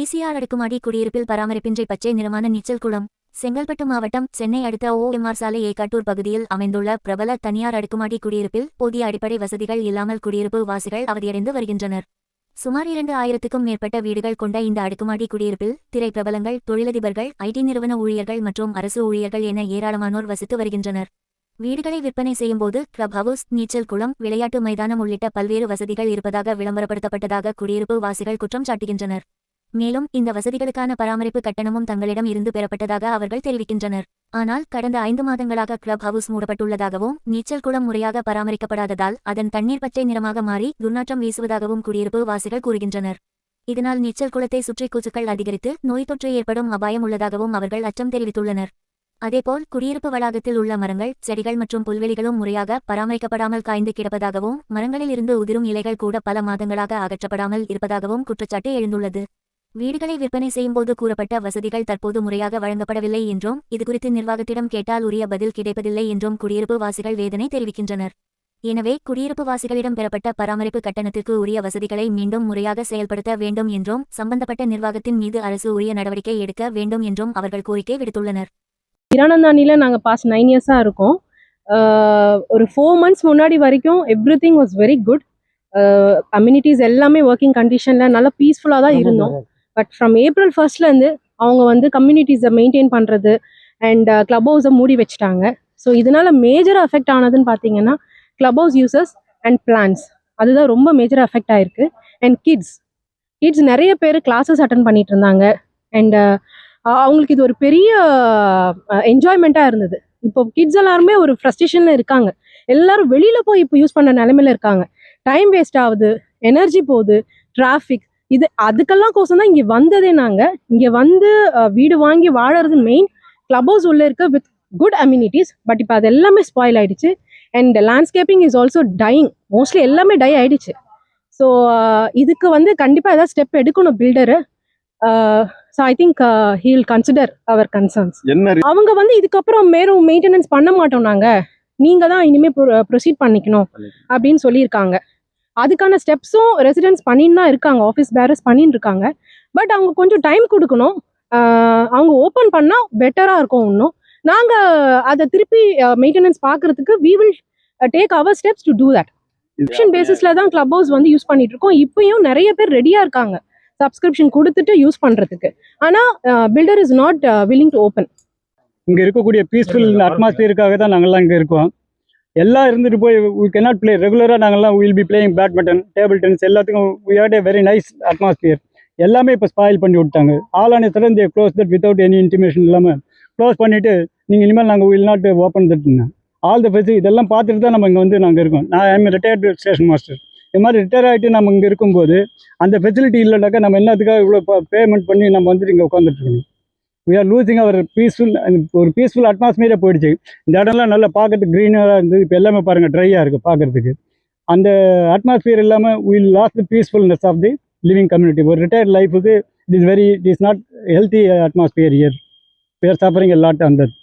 PCR அடுக்குமாடி குடியிருப்பில் பராமரிப்பின்றி பச்சை நிறமான நீச்சல் குளம். செங்கல்பட்டு மாவட்டம் சென்னை அடுத்த OMR சாலை ஏகாட்டூர் பகுதியில் அமைந்துள்ள பிரபல தனியார் அடுக்குமாடி குடியிருப்பில் போதிய அடிப்படை வசதிகள் இல்லாமல் குடியிருப்பு வாசிகள் அவதியடைந்து வருகின்றனர். சுமார் 2000க்கும் மேற்பட்ட வீடுகள் கொண்ட இந்த அடுக்குமாடி குடியிருப்பில் திரை பிரபலங்கள், தொழிலதிபர்கள், IT நிறுவன ஊழியர்கள் மற்றும் அரசு ஊழியர்கள் என ஏராளமானோர் வசித்து வருகின்றனர். வீடுகளை விற்பனை செய்யும்போது கிளப் ஹவுஸ், நீச்சல் குளம், விளையாட்டு மைதானம் உள்ளிட்ட பல்வேறு வசதிகள் இருப்பதாக விளம்பரப்படுத்தப்பட்டதாக குடியிருப்பு வாசிகள் குற்றம் சாட்டுகின்றனர். மேலும் இந்த வசதிகளுக்கான பராமரிப்பு கட்டணமும் தங்களிடம் இருந்து பெறப்பட்டதாக அவர்கள் தெரிவிக்கின்றனர். ஆனால் கடந்த 5 மாதங்களாக கிளப் ஹவுஸ் மூடப்பட்டுள்ளதாகவும், நீச்சல் குளம் முறையாக பராமரிக்கப்படாததால் அதன் தண்ணீர் பச்சை நிறமாக மாறி துர்நாற்றம் வீசுவதாகவும் குடியிருப்பு வாசிகள் கூறுகின்றனர். இதனால் நீச்சல் குளத்தை சுற்றி கொசுக்கள் அதிகரித்து நோய் தொற்று ஏற்படும் அபாயம் உள்ளதாகவும் அவர்கள் அச்சம் தெரிவித்துள்ளனர். அதேபோல் குடியிருப்பு வளாகத்தில் உள்ள மரங்கள், செடிகள் மற்றும் புல்வெளிகளும் முறையாக பராமரிக்கப்படாமல் காய்ந்து கிடப்பதாகவும், மரங்களில் இருந்து உதிரும் இலைகள் கூட பல மாதங்களாக அகற்றப்படாமல் இருப்பதாகவும் குற்றச்சாட்டு எழுந்துள்ளது. வீடுகளை விற்பனை செய்யும்போது கூறப்பட்ட வசதிகள் தற்போது முறையாக வழங்கப்படவில்லை என்றும், இதுகுறித்து நிர்வாகத்திடம் கேட்டால் உரிய பதில் கிடைப்பதில்லை என்றும் குடியிருப்பு வாசிகள் வேதனை தெரிவிக்கின்றனர். எனவே குடியிருப்பு வாசிகளிடம் பெறப்பட்ட பராமரிப்பு கட்டணத்திற்கு உரிய வசதிகளை மீண்டும் முறையாக செயல்படுத்த வேண்டும் என்றும், சம்பந்தப்பட்ட நிர்வாகத்தின் மீது அரசு உரிய நடவடிக்கை எடுக்க வேண்டும் என்றும் அவர்கள் கோரிக்கை விடுத்துள்ளனர். இரானந்தானியில் நாங்கள் பாஸ்ட் 9 இயர்ஸாக இருக்கோம். ஒரு 4 months முன்னாடி வரைக்கும் everything was very good. Communities எல்லாமே ஒர்க்கிங் கண்டிஷனில் நல்லா பீஸ்ஃபுல்லாக தான் இருந்தோம். பட் ஃப்ரம் April 1 அவங்க வந்து கம்யூனிட்டிஸை மெயின்டைன் பண்ணுறது அண்ட் கிளப் ஹவுஸை மூடி வச்சுட்டாங்க. ஸோ இதனால் மேஜராக அஃபெக்ட் ஆனதுன்னு பார்த்தீங்கன்னா club house users and plans, அதுதான் ரொம்ப மேஜராக அஃபெக்ட் ஆயிருக்கு. அண்ட் கிட்ஸ் நிறைய பேர் கிளாஸஸ் அட்டன் பண்ணிட்டு இருந்தாங்க. அண்ட் அவங்களுக்கு இது ஒரு பெரிய என்ஜாய்மெண்ட்டாக இருந்தது. இப்போ கிட்ஸ் எல்லாருமே ஒரு ஃப்ரஸ்ட்ரேஷனில் இருக்காங்க. எல்லாரும் வெளியில் போய் இப்போ யூஸ் பண்ண நிலைமையில இருக்காங்க. டைம் வேஸ்ட் ஆகுது, எனர்ஜி போகுது, டிராஃபிக், இது அதுக்கெல்லாம் கோசம் தான் இங்கே வந்ததே. நாங்கள் இங்கே வந்து வீடு வாங்கி வாழறது மெயின். கிளப் ஹவுஸ் உள்ளே இருக்க வித் குட் அம்யூனிட்டிஸ். பட் இப்போ அது எல்லாமே ஸ்பாயில் ஆயிடுச்சு. And landscaping is also dying. Mostly எல்லாமே டை ஆயிடுச்சு. ஸோ இதுக்கு வந்து கண்டிப்பாக ஏதாவது ஸ்டெப் எடுக்கணும் builder. So I think he will consider our concerns. அவங்க வந்து இதுக்கப்புறம் மேலும் மெயின்டெனன்ஸ் பண்ண மாட்டோம், நீங்கள் தான் இனிமேல் ப்ரொசீட் பண்ணிக்கணும் அப்படின்னு சொல்லியிருக்காங்க. அதுக்கான ஸ்டெப்ஸும் ரெசிடென்ட்ஸ் பண்ணின்னு தான் இருக்காங்க, ஆஃபீஸ் பேரர்ஸ் பண்ணின்னு இருக்காங்க. பட் அவங்க கொஞ்சம் டைம் கொடுக்கணும். அவங்க ஓப்பன் பண்ணால் பெட்டராக இருக்கும். இன்னும் நாங்கள் அதை திருப்பி மெயின்டெனன்ஸ் பார்க்குறதுக்கு we will take our steps to do that. Subscription பேசிஸில் தான் கிளப் ஹவுஸ் வந்து யூஸ் பண்ணிட்டு இருக்கோம். இப்பயும் நிறைய பேர் ரெடியாக இருக்காங்க சப்ஸ்கிரிப்ஷன் கொடுத்துட்டு யூஸ் பண்ணுறதுக்கு. ஆனால் builder is not willing to open. இங்கே இருக்கக்கூடிய பீஸ்ஃபுல் அட்மாஸ்பியருக்காக தான் நாங்கள்லாம் இங்கே இருக்கோம். எல்லாம் இருந்துட்டு போய் we cannot play ரெகுலராக. நாங்கள்லாம் will be playing badminton, table tennis, எல்லாத்துக்கும் we had a very nice atmosphere. எல்லாமே இப்போ ஸ்பாயில் பண்ணி விட்டாங்க. All on sudden they close that without any intimation இல்லாமல் க்ளோஸ் பண்ணிவிட்டு நீங்கள் இனிமேல் நாங்கள் வில் நாட் ஓப்பன் தட்னா ஆல் த ஃபெசிலிட்டி இதெல்லாம் பார்த்துட்டு தான் நம்ம இங்கே வந்து நாங்கள் இருக்கோம். நான் ஐம் ரிட்டையர்டு ஸ்டேஷன் மாஸ்டர். இது மாதிரி ரிட்டையர் ஆகிட்டு நம்ம இங்கே இருக்கும்போது அந்த ஃபெசிலிட்டி இல்லைனாக்கா நம்ம என்னத்துக்காக இவ்வளோ பேமெண்ட் பண்ணி நம்ம வந்துட்டு இங்கே உட்காந்துட்ருக்கணும். we are losing our peaceful ஒரு பீஸ்ஃபுல் அட்மாஸ்பியரே போயிடுச்சு. இந்த இடம்லாம் நல்லா பார்க்கறதுக்கு க்ரீனராக இருந்தது. இப்போ எல்லாமே பாருங்கள் ட்ரையாக இருக்குது பார்க்குறதுக்கு. அந்த அட்மாஸ்பியர் இல்லாமல் we lost the peacefulness of the living community. ஒரு ரிட்டையர்ட் லைஃபுக்கு it is not healthy atmosphere here. we are suffering a lot on that.